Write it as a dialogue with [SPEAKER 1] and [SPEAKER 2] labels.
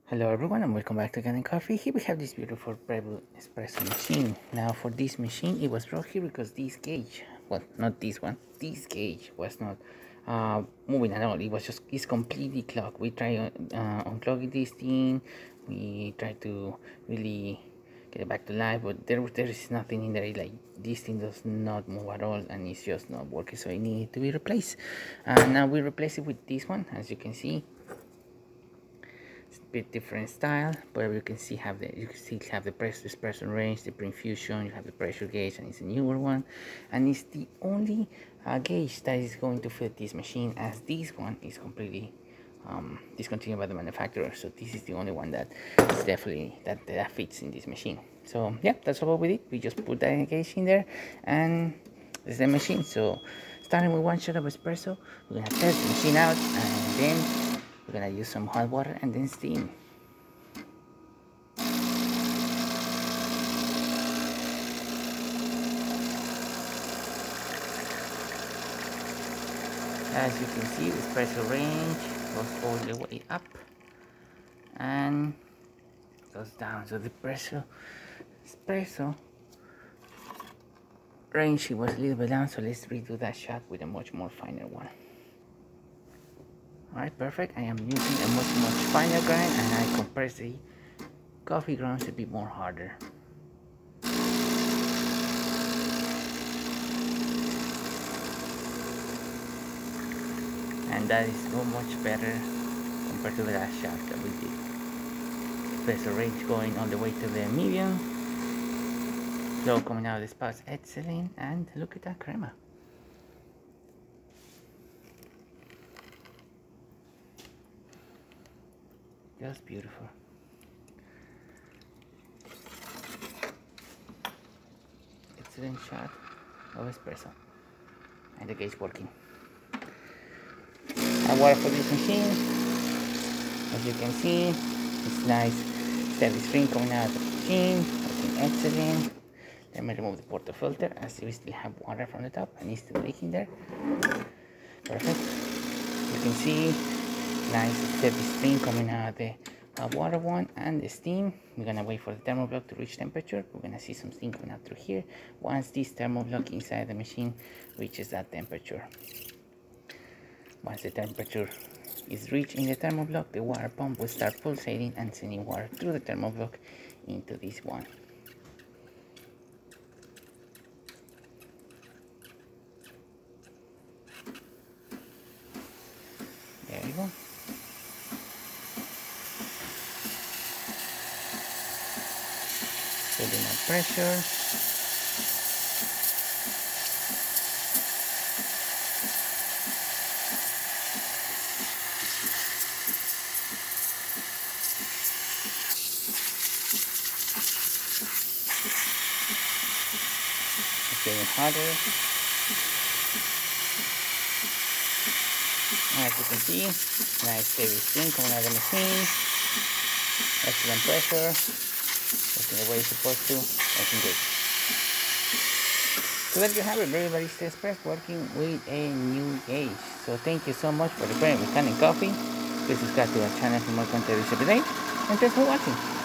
[SPEAKER 1] Hello everyone and welcome back to Gun and Coffee. Here we have this beautiful Breville espresso machine. Now for this machine it was brought here because this gauge, well not this one, this gauge was not moving at all. It's completely clogged. We tried unclogging this thing, we tried to really get it back to life, but there is nothing in there. Like this thing does not move at all and it's just not working, so it needed to be replaced. And now we replace it with this one. As you can see, bit different style, but you can still have the dispersion range, the pre-infusion, you have the pressure gauge, and it's a newer one, and it's the only gauge that is going to fit this machine, as this one is completely discontinued by the manufacturer. So this is the only one that is definitely that fits in this machine. So yeah, that's all we did. We just put that gauge in there and this is the machine. So starting with one shot of espresso, we're gonna test the machine out, and then we're gonna use some hot water and then steam. As you can see, the espresso range goes all the way up and goes down. So the espresso range was a little bit down, so let's redo that shot with a much more finer one. Alright, perfect. I am using a much finer grind, and I compress the coffee grounds a bit more harder. And that is so much better compared to the last shot that we did. Espresso range going all the way to the medium. Flow coming out of the spout's excellent, and look at that crema. Just beautiful. Excellent shot of espresso, and the gauge working. And water for this machine, as you can see, it's nice steady stream coming out of the machine, working excellent. Let me remove the portafilter, as we still have water from the top and it's still leaking there. Perfect. You can see nice steady stream coming out of the water one and the steam. We're gonna wait for the thermoblock to reach temperature. We're gonna see some steam coming out through here once this thermoblock inside the machine reaches that temperature. Once the temperature is reached in the thermoblock, the water pump will start pulsating and sending water through the thermoblock into this one. There you go. Building up pressure. It's getting hotter. As you can see, nice steady steam coming out of the machine. Excellent pressure. Working the way it's supposed to. Working good. So there you have it, Breville Express working with a new gauge. So thank you so much for the brand with Gun and Coffee. Please subscribe to our channel for more content every day. And thanks for watching.